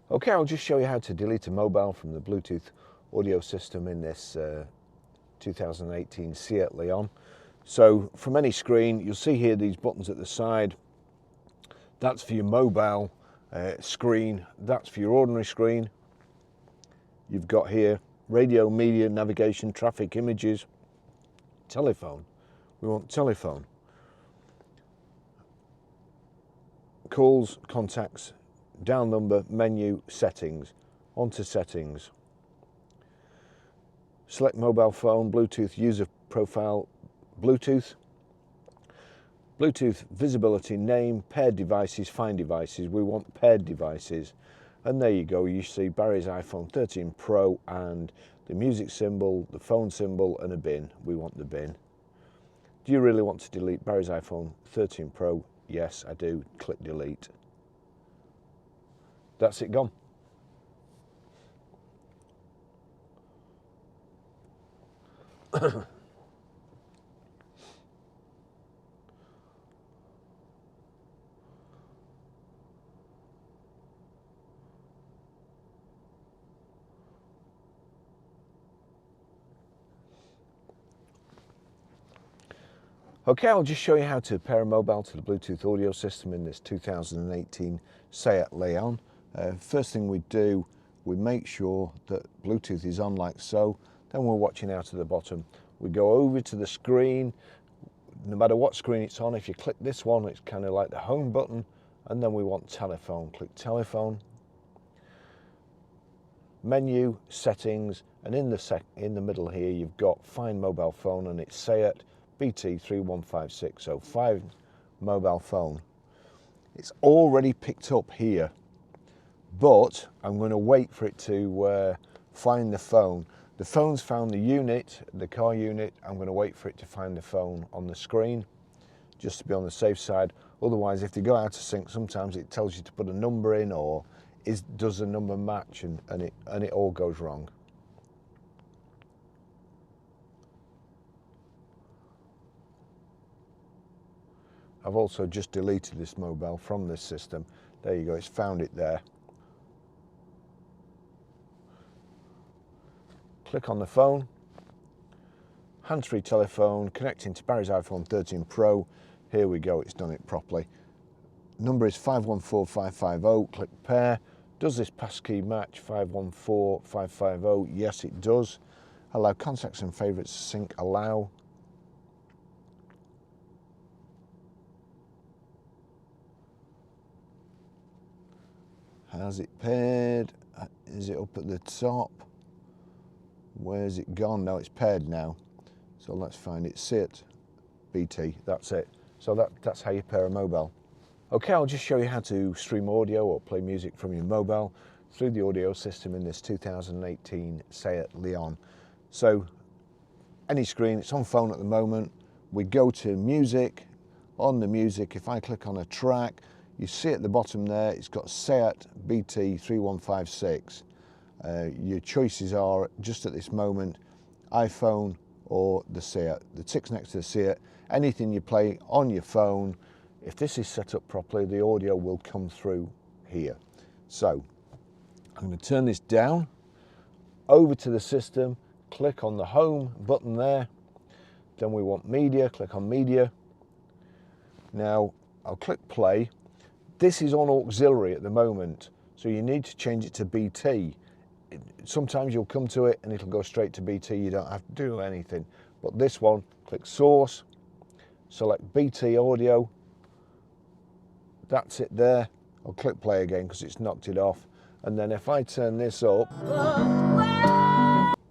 Okay, I'll just show you how to delete a mobile from the Bluetooth audio system in this 2018 Seat Leon. So from any screen, you'll see here these buttons at the side. That's for your mobile screen, that's for your ordinary screen. You've got here radio, media, navigation, traffic, images, telephone. We want telephone. Calls, contacts, down number, menu, settings, onto settings. Select mobile phone, Bluetooth user profile, Bluetooth, visibility, name, paired devices, find devices. We want paired devices. And there you go, you see Barry's iPhone 13 Pro and the music symbol, the phone symbol and a bin. We want the bin. Do you really want to delete Barry's iPhone 13 Pro? Yes, I do. Click delete. That's it gone. Okay, I'll just show you how to pair a mobile to the Bluetooth audio system in this 2018 Seat Leon. First thing we do, we make sure that Bluetooth is on like so. Then we're watching out of the bottom. We go over to the screen, no matter what screen it's on. If you click this one, it's kind of like the home button. And then we want telephone. Click telephone. Menu, settings, and in the middle here, you've got find mobile phone, and it's Seat BT3156, so find mobile phone. It's already picked up here, but I'm going to wait for it to find the phone. The phone's found the unit, the car unit. I'm going to wait for it to find the phone on the screen, just to be on the safe side. Otherwise, if they go out of sync, sometimes it tells you to put a number in, or does the number match, and it all goes wrong. I've also just deleted this mobile from this system. There you go, it's found it there. Click on the phone, hands-free telephone, connecting to Barry's iPhone 13 Pro. Here we go, it's done it properly. Number is 514550, click pair. Does this passkey match 514550? Yes, it does. Allow contacts and favourites to sync, allow. Has it paired? Is it up at the top? Where's it gone? No, it's paired now. So let's find it. Sit, BT, that's it. So that's how you pair a mobile. Okay, I'll just show you how to stream audio or play music from your mobile through the audio system in this 2018 Seat Leon. So any screen, it's on phone at the moment. We go to music. On the music, if I click on a track, you see at the bottom there, it's got Seat BT3156. Your choices are, just at this moment, iPhone or the Seat. The tick's next to the Seat. Anything you play on your phone, if this is set up properly, the audio will come through here. So I'm going to turn this down, over to the system, click on the home button there. Then we want media, click on media. Now I'll click play. This is on auxiliary at the moment, so you need to change it to BT. Sometimes you'll come to it and it'll go straight to BT, you don't have to do anything. But this one, click source, select BT audio. That's it there. I'll click play again because it's knocked it off. And then if I turn this up,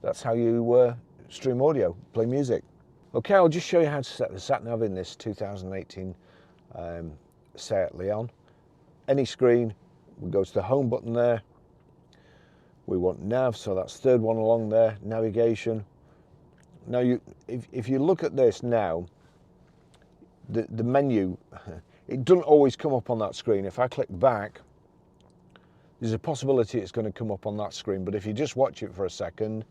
that's how you stream audio, play music. Okay, I'll just show you how to set the Sat Nav in this 2018 Seat Leon. Any screen, we go to the home button there. We want nav, so that's third one along there, navigation. Now, if you look at this now, the menu, it doesn't always come up on that screen. If I click back, there's a possibility it's going to come up on that screen, but if you just watch it for a second,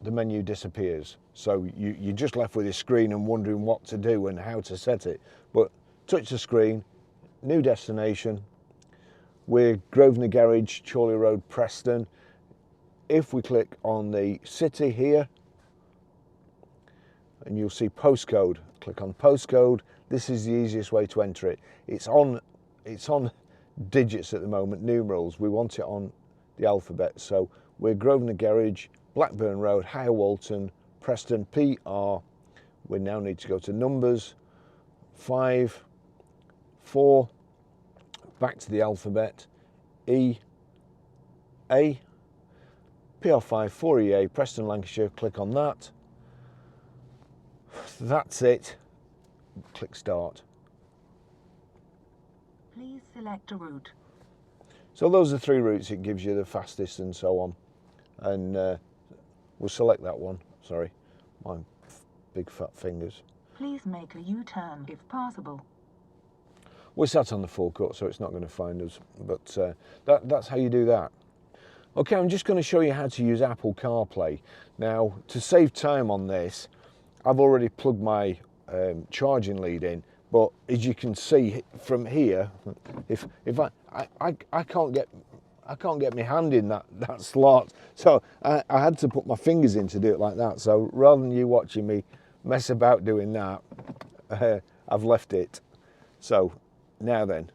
the menu disappears. So you're just left with your screen and wondering what to do and how to set it. But touch the screen, new destination, we're Grosvenor Garage, Chorley Road, Preston. If we click on the city here, and you'll see postcode, click on postcode. This is the easiest way to enter it. It's on digits at the moment, numerals. We want it on the alphabet. So we're Grosvenor Garage, Blackburn Road, Higher Walton, Preston, PR. We now need to go to numbers, 5, 4, back to the alphabet, E, A, PR5, 4EA, Preston, Lancashire, click on that. That's it. Click start. Please select a route. So those are 3 routes it gives you, the fastest and so on. And we'll select that one. Sorry, my big fat fingers. Please make a U-turn if possible. We're sat on the forecourt, so it's not going to find us. But that's how you do that. Okay, I'm just going to show you how to use Apple CarPlay. Now, to save time on this, I've already plugged my charging lead in, but as you can see from here, if I can't get my hand in that slot, so I had to put my fingers in to do it like that. So rather than you watching me mess about doing that, I've left it. So now then,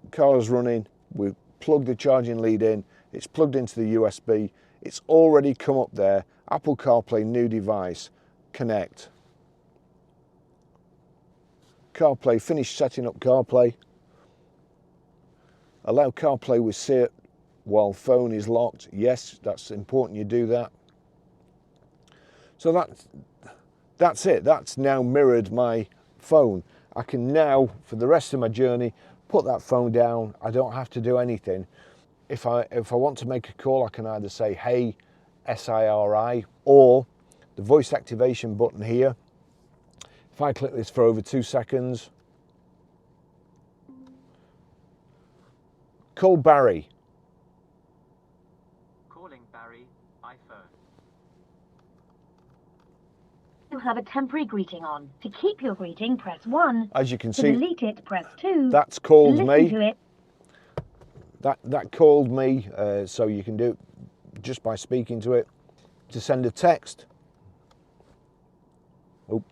car's running. We've plugged the charging lead in. It's plugged into the USB. It's already come up there. Apple CarPlay, new device, connect. CarPlay, finish setting up CarPlay. Allow CarPlay with SIT while phone is locked. Yes, that's important you do that. So that's it. That's now mirrored my phone. I can now, for the rest of my journey, put that phone down. I don't have to do anything. If I want to make a call, I can either say, hey, SIRI, or the voice activation button here. If I click this for over 2 seconds, call Barry. Calling Barry, iPhone. You have a temporary greeting on. To keep your greeting, press 1. As you can to see, delete it, press 2. that's called to me. listen to it. That called me, so you can do it just by speaking to it. To send a text. Oh.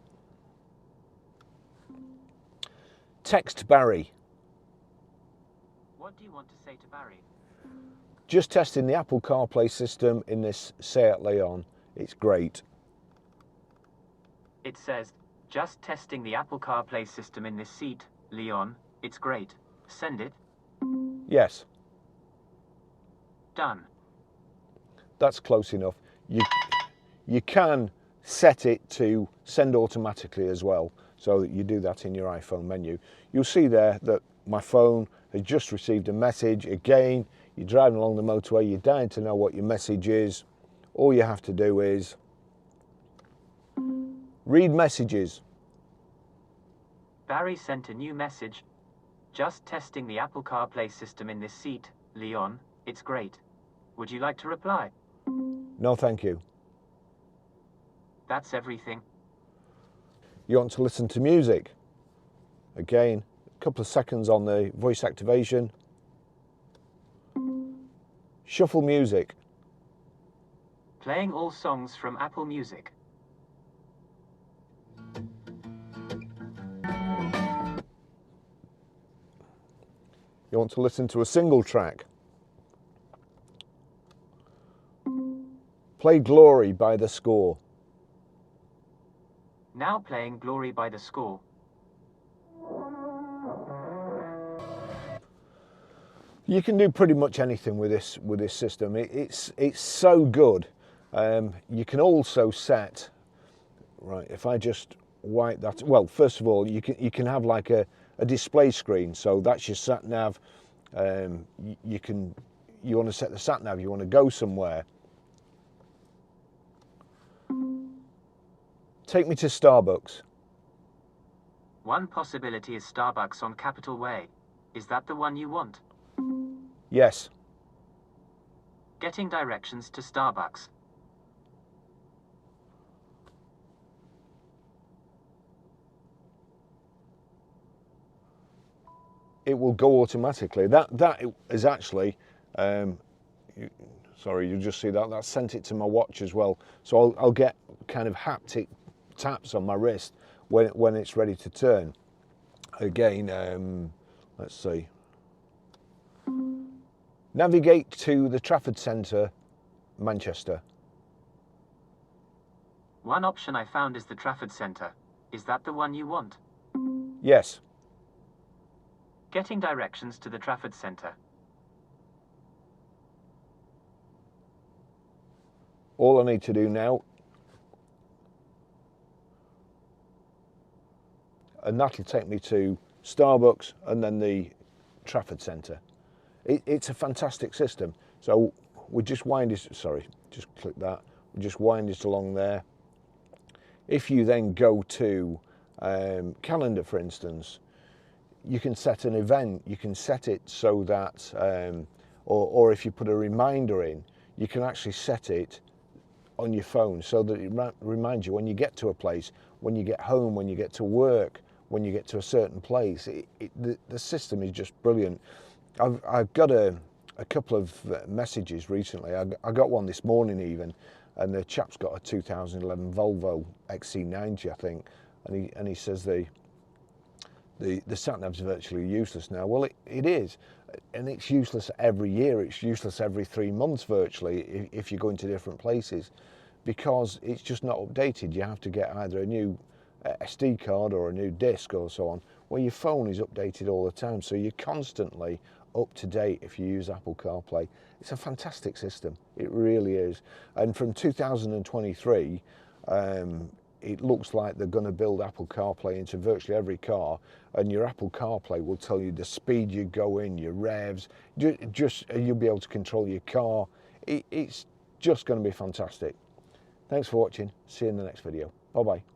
Text Barry. What do you want to say to Barry? Just testing the Apple CarPlay system in this Seat Leon. It's great. It says, just testing the Apple CarPlay system in this seat, Leon. It's great. Send it. Yes. Done. That's close enough. You can set it to send automatically as well, so that you do that in your iPhone menu. You'll see there that my phone has just received a message. Again, you're driving along the motorway, you're dying to know what your message is. All you have to do is read messages. Barry sent a new message. Just testing the Apple CarPlay system in this seat, Leon. It's great. Would you like to reply? No, thank you. That's everything. You want to listen to music? Again, a couple of seconds on the voice activation. Shuffle music. Playing all songs from Apple Music. You want to listen to a single track? Play Glory by The Score. Now playing Glory by The Score. You can do pretty much anything with this system. It's so good. You can also set, right, if I just wipe that, well, first of all, you can have like a display screen. So that's your Sat Nav. You want to set the Sat Nav, you want to go somewhere. Take me to Starbucks. One possibility is Starbucks on Capitol Way. Is that the one you want? Yes. Getting directions to Starbucks. it will go automatically. That is actually, sorry, you just see that. That sent it to my watch as well. So I'll get kind of haptic taps on my wrist when it's ready to turn. Again, let's see. Navigate to the Trafford Centre, Manchester. One option I found is the Trafford Centre. Is that the one you want? Yes. Getting directions to the Trafford Centre. All I need to do now, and that'll take me to Starbucks and then the Trafford Centre. It's a fantastic system. So we just wind it, sorry, just click that. We just wind it along there. If you then go to calendar, for instance, you can set an event. You can set it so that, or if you put a reminder in, you can actually set it on your phone so that it reminds you when you get to a place, when you get home, when you get to work, when you get to a certain place. The system is just brilliant. I've got a couple of messages recently. I got one this morning even, and the chap's got a 2011 Volvo XC90, I think, and he says the Sat Nav's virtually useless now. Well, it is, and it's useless every year. It's useless every 3 months virtually if you go into different places, because it's just not updated. You have to get either a new SD card or a new disc or so on. Well, your phone is updated all the time, so you're constantly up to date if you use Apple CarPlay. It's a fantastic system, it really is. And from 2023, it looks like they're going to build Apple CarPlay into virtually every car, and your Apple CarPlay will tell you the speed you go in, your revs, just you'll be able to control your car. It's just going to be fantastic. Thanks for watching. See you in the next video. Bye bye.